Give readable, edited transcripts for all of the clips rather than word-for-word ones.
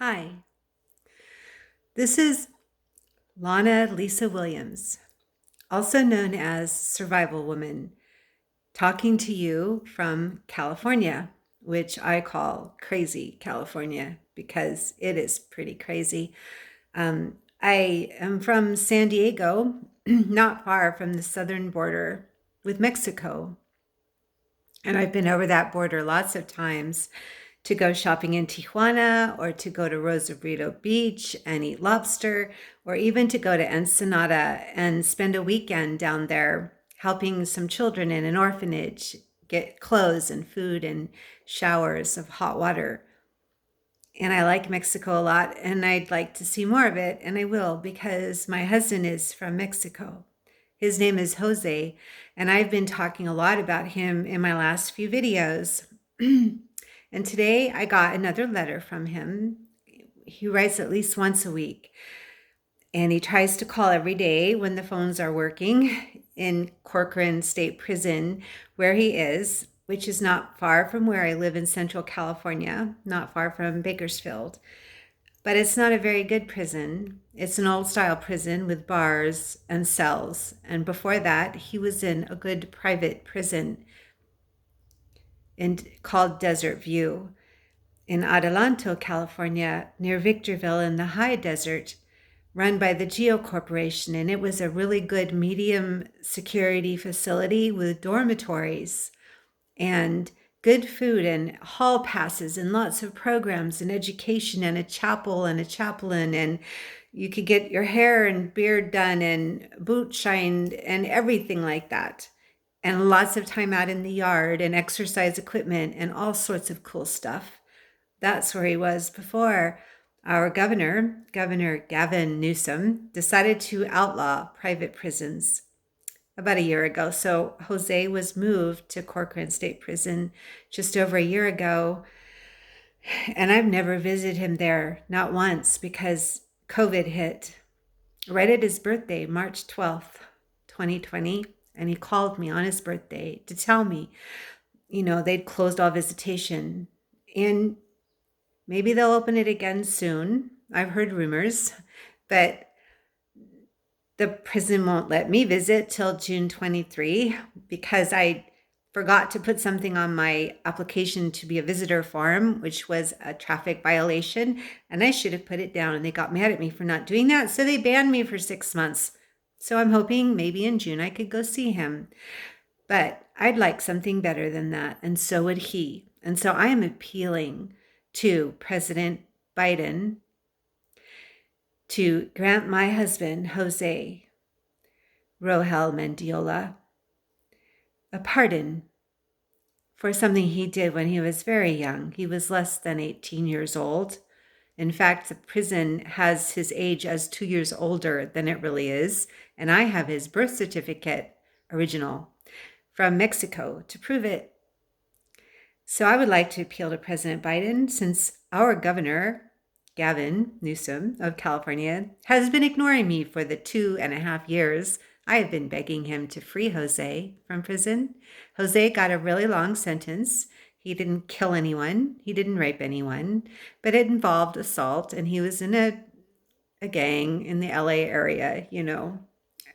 Hi, this is Lana Lisa Williams, also known as Survival Woman, talking to you from California, which I call crazy California because it is pretty crazy. I am from San Diego, not far from the southern border with Mexico. And I've been over that border lots of times to go shopping in Tijuana or to go to Rosarito Beach and eat lobster, or even to go to Ensenada and spend a weekend down there helping some children in an orphanage get clothes and food and showers of hot water. And I like Mexico a lot, and I'd like to see more of it, and I will because my husband is from Mexico. His name is Jose, and I've been talking a lot about him in my last few videos. And today I got another letter from him. He writes at least once a week, and he tries to call every day when the phones are working in Corcoran State Prison, where he is, which is not far from where I live in Central California, not far from Bakersfield. But it's not a very good prison. It's an old style prison with bars and cells. And before that, he was in a good private prison called Desert View in Adelanto, California, near Victorville in the high desert, run by the Geo Corporation. And it was a really good medium security facility with dormitories and good food and hall passes and lots of programs and education and a chapel and a chaplain, and you could get your hair and beard done and boot shined and everything like that, and lots of time out in the yard and exercise equipment and all sorts of cool stuff. That's where he was before our Governor Gavin Newsom, decided to outlaw private prisons about a year ago. So Jose was moved to Corcoran State Prison just over a year ago. And I've never visited him there, not once, because COVID hit right at his birthday, March 12th, 2020. And he called me on his birthday to tell me, they'd closed all visitation. And maybe they'll open it again soon. I've heard rumors, but the prison won't let me visit till June 23 because I forgot to put something on my application to be a visitor form, which was a traffic violation. And I should have put it down, and they got mad at me for not doing that. So they banned me for 6 months. So I'm hoping maybe in June I could go see him. But I'd like something better than that. And so would he. And so I am appealing to President Biden to grant my husband, Jose Rohel Mendiola, a pardon for something he did when he was very young. He was less than 18 years old. In fact, the prison has his age as 2 years older than it really is. And I have his birth certificate, original, from Mexico to prove it. So I would like to appeal to President Biden, since our governor, Gavin Newsom of California, has been ignoring me for the 2.5 years I have been begging him to free Jose from prison. Jose got a really long sentence. He didn't kill anyone. He didn't rape anyone, but it involved assault, and he was in a gang in the LA area,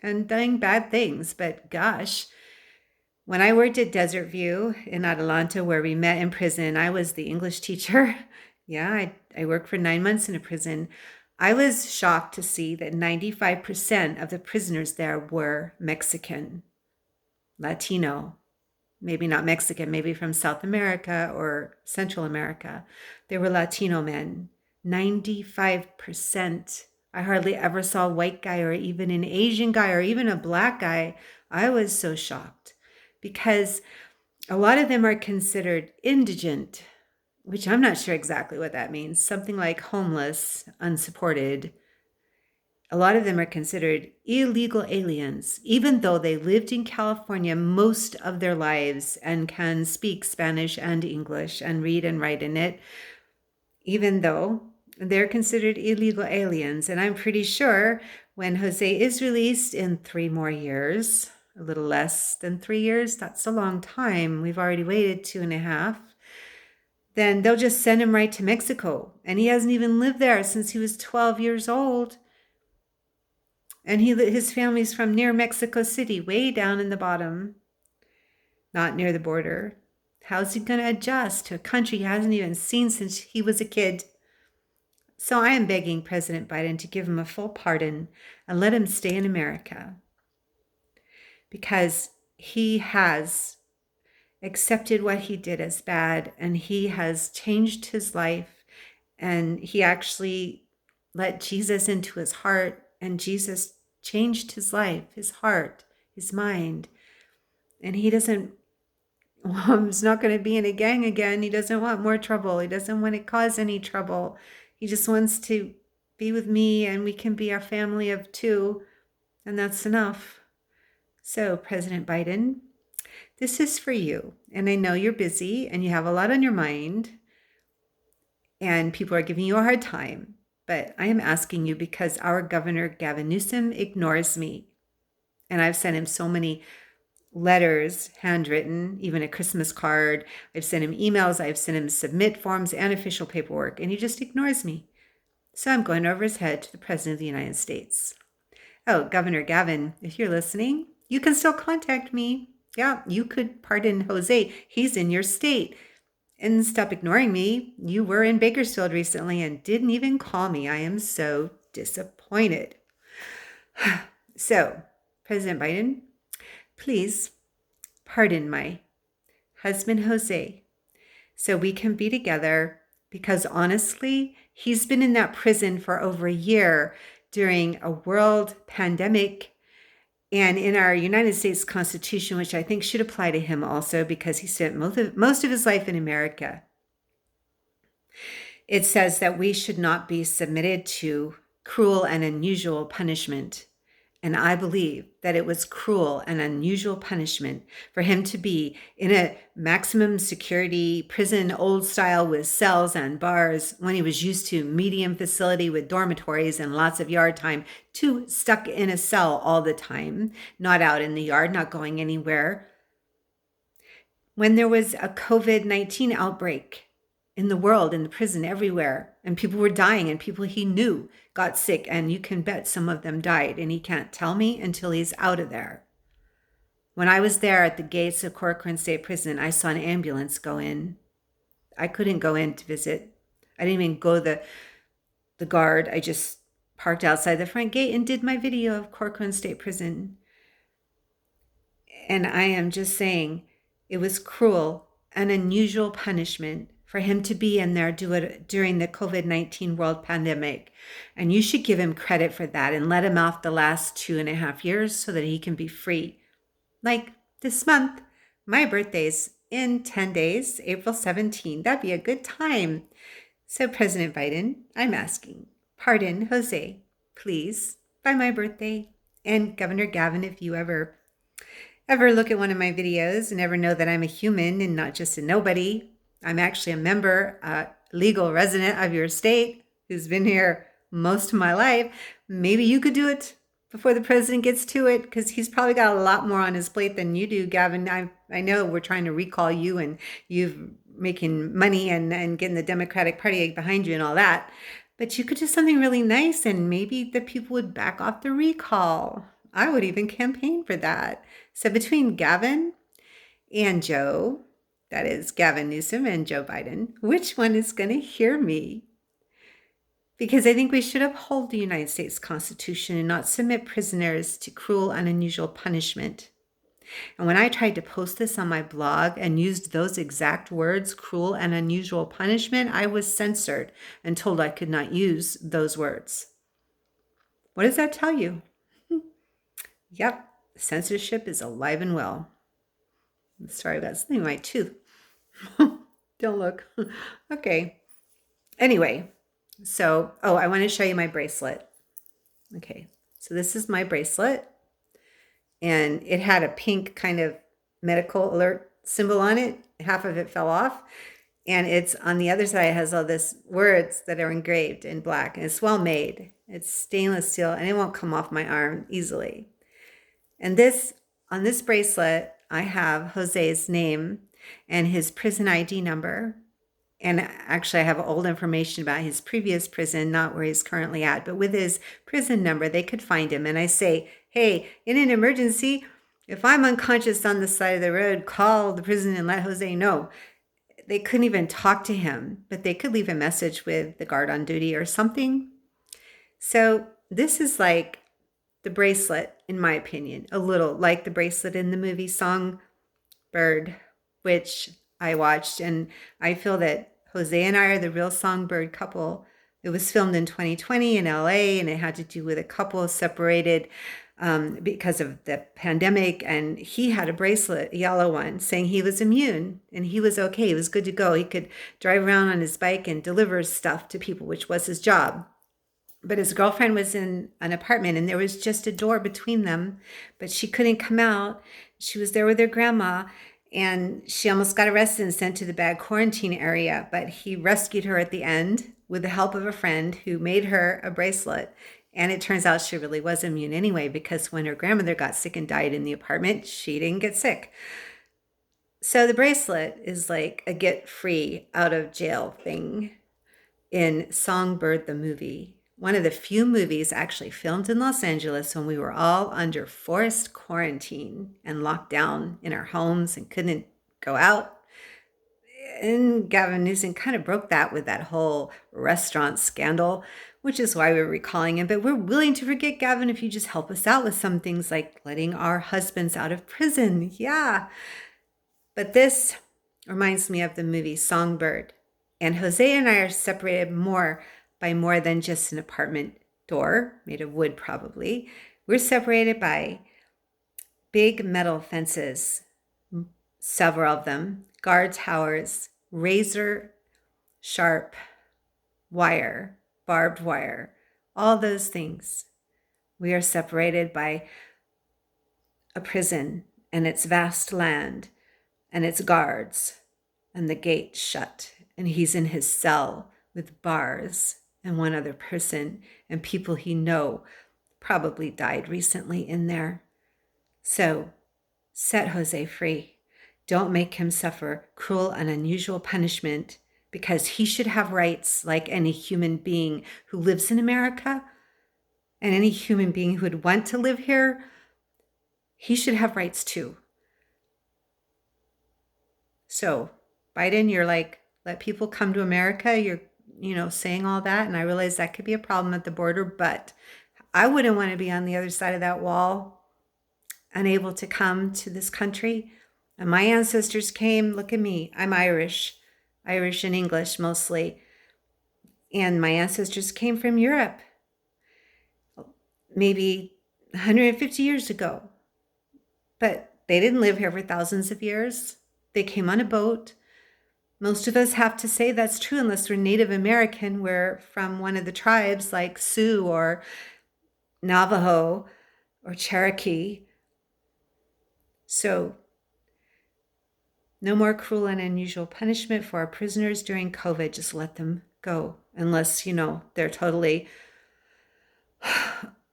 and doing bad things. But gosh, when I worked at Desert View in Adelanto, where we met in prison, I was the English teacher. Yeah, I worked for 9 months in a prison. I was shocked to see that 95% of the prisoners there were Mexican, Latino, maybe not Mexican, maybe from South America or Central America. They were Latino men, 95%. I hardly ever saw a white guy or even an Asian guy or even a black guy. I was so shocked because a lot of them are considered indigent, which I'm not sure exactly what that means. Something like homeless, unsupported. A lot of them are considered illegal aliens, even though they lived in California most of their lives and can speak Spanish and English and read and write in it, even though they're considered illegal aliens. And I'm pretty sure when Jose is released in 3 more years, a little less than 3 years, that's a long time. We've already waited 2.5. then they'll just send him right to Mexico. And he hasn't even lived there since he was 12 years old. And his family's from near Mexico City, way down in the bottom, not near the border. How's he going to adjust to a country he hasn't even seen since he was a kid? So I am begging President Biden to give him a full pardon and let him stay in America, because he has accepted what he did as bad, and he has changed his life, and he actually let Jesus into his heart, and Jesus changed his life, his heart, his mind. And he doesn't, he's not going to be in a gang again. He doesn't want more trouble. He doesn't want to cause any trouble. He just wants to be with me, and we can be our family of two, and that's enough. So, President Biden, this is for you. And I know you're busy and you have a lot on your mind, and people are giving you a hard time. But I am asking you because our Governor Gavin Newsom ignores me. And I've sent him so many letters, handwritten, even a Christmas card. I've sent him emails. I've sent him submit forms and official paperwork, and he just ignores me. So I'm going over his head to the President of the United States. Oh, Governor Gavin, if you're listening, you can still contact me. Yeah, you could pardon Jose. He's in your state. And stop ignoring me. You were in Bakersfield recently and didn't even call me. I am so disappointed. So, President Biden, please pardon my husband, Jose, so we can be together, because honestly, he's been in that prison for over a year during a world pandemic. And in our United States Constitution, which I think should apply to him also because he spent most of his life in America, it says that we should not be submitted to cruel and unusual punishment. And I believe that it was cruel and unusual punishment for him to be in a maximum security prison, old style, with cells and bars, when he was used to medium facility with dormitories and lots of yard time, to stuck in a cell all the time, not out in the yard, not going anywhere. When there was a COVID-19 outbreak in the world, in the prison, everywhere, and people were dying, and people he knew got sick, and you can bet some of them died, and he can't tell me until he's out of there. When I was there at the gates of Corcoran State Prison, I saw an ambulance go in. I couldn't go in to visit. I didn't even go the guard. I just parked outside the front gate and did my video of Corcoran State Prison. And I am just saying, it was cruel and unusual punishment for him to be in there during the COVID-19 world pandemic. And you should give him credit for that and let him off the last 2.5 years so that he can be free. Like this month, my birthday's in 10 days, April 17. That'd be a good time. So President Biden, I'm asking, pardon Jose, please, by my birthday. And Governor Gavin, if you ever look at one of my videos and ever know that I'm a human and not just a nobody, I'm actually a member, a legal resident of your state who's been here most of my life. Maybe you could do it before the president gets to it, because he's probably got a lot more on his plate than you do, Gavin. I know we're trying to recall you, and you've making money and getting the Democratic Party behind you and all that. But you could do something really nice, and maybe the people would back off the recall. I would even campaign for that. So between Gavin and Joe, that is Gavin Newsom and Joe Biden, which one is going to hear me? Because I think we should uphold the United States Constitution and not submit prisoners to cruel and unusual punishment. And when I tried to post this on my blog and used those exact words, cruel and unusual punishment, I was censored and told I could not use those words. What does that tell you? Yep, censorship is alive and well. I'm sorry about something in my tooth. Don't look. Okay. Anyway, so, I want to show you my bracelet. Okay, so this is my bracelet. And it had a pink kind of medical alert symbol on it. Half of it fell off. And it's on the other side, it has all this words that are engraved in black. And it's well made. It's stainless steel, and it won't come off my arm easily. And on this bracelet, I have Jose's name and his prison ID number. And actually, I have old information about his previous prison, not where he's currently at, but with his prison number, they could find him. And I say, hey, in an emergency, if I'm unconscious on the side of the road, call the prison and let Jose know. They couldn't even talk to him, but they could leave a message with the guard on duty or something. So this is like the bracelet, in my opinion, a little like the bracelet in the movie Songbird, which I watched. And I feel that Jose and I are the real Songbird couple. It was filmed in 2020 in LA, and it had to do with a couple separated because of the pandemic. And he had a bracelet, a yellow one, saying he was immune and he was okay. He was good to go. He could drive around on his bike and deliver stuff to people, which was his job. But his girlfriend was in an apartment and there was just a door between them, but she couldn't come out. She was there with her grandma and she almost got arrested and sent to the bad quarantine area. But he rescued her at the end with the help of a friend who made her a bracelet. And it turns out she really was immune anyway, because when her grandmother got sick and died in the apartment, she didn't get sick. So the bracelet is like a get free out of jail thing in Songbird the movie. One of the few movies actually filmed in Los Angeles when we were all under forced quarantine and locked down in our homes and couldn't go out. And Gavin Newsom kind of broke that with that whole restaurant scandal, which is why we're recalling him. But we're willing to forget Gavin if you just help us out with some things like letting our husbands out of prison. Yeah. But this reminds me of the movie Songbird. And Jose and I are separated by more than just an apartment door made of wood, probably. We're separated by big metal fences, several of them, guard towers, razor sharp wire, barbed wire, all those things. We are separated by a prison and its vast land and its guards and the gate shut. And he's in his cell with bars and one other person and people he know probably died recently in there. So set Jose free. Don't make him suffer cruel and unusual punishment, because he should have rights like any human being who lives in America, and any human being who would want to live here. He should have rights too. So Biden, you're like, let people come to America. You're, saying all that. And I realize that could be a problem at the border, but I wouldn't want to be on the other side of that wall, unable to come to this country. And my ancestors came, look at me, I'm Irish and English mostly. And my ancestors came from Europe, maybe 150 years ago. But they didn't live here for thousands of years. They came on a boat. Most of us have to say that's true unless we're Native American. We're from one of the tribes like Sioux or Navajo or Cherokee. So no more cruel and unusual punishment for our prisoners during COVID. Just let them go, unless, they're totally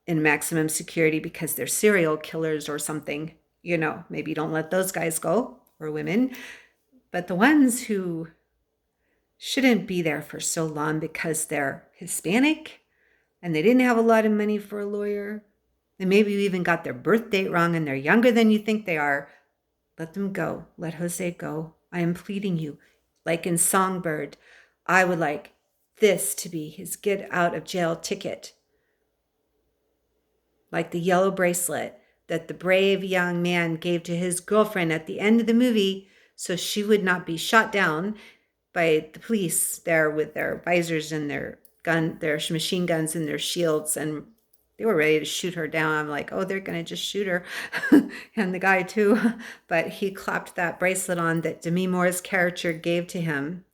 in maximum security because they're serial killers or something. Maybe don't let those guys go, or women. But the ones who shouldn't be there for so long because they're Hispanic and they didn't have a lot of money for a lawyer, and maybe you even got their birth date wrong and they're younger than you think they are, let them go. Let Jose go. I am pleading you. Like in Songbird, I would like this to be his get out of jail ticket. Like the yellow bracelet that the brave young man gave to his girlfriend at the end of the movie so she would not be shot down by the police there with their visors and their machine guns and their shields, and they were ready to shoot her down. I'm like, oh, they're going to just shoot her. And the guy too. But he clapped that bracelet on that Demi Moore's character gave to him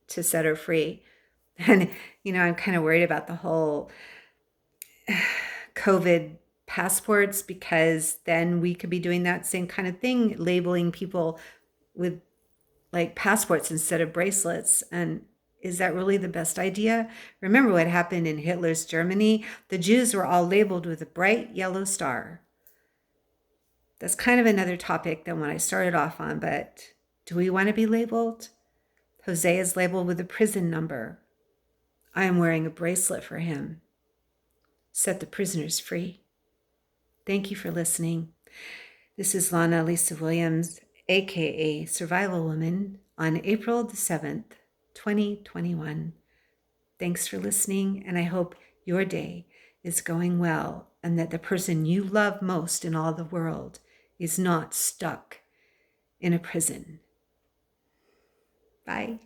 to set her free. And, I'm kind of worried about the whole COVID passports, because then we could be doing that same kind of thing, labeling people with like passports instead of bracelets. And is that really the best idea? Remember what happened in Hitler's Germany? The Jews were all labeled with a bright yellow star. That's kind of another topic than what I started off on, but do we want to be labeled? Jose is labeled with a prison number. I am wearing a bracelet for him. Set the prisoners free. Thank you for listening. This is Lana Lisa Williams, aka Survival Woman, on April the 7th, 2021. Thanks for listening, and I hope your day is going well and that the person you love most in all the world is not stuck in a prison. Bye.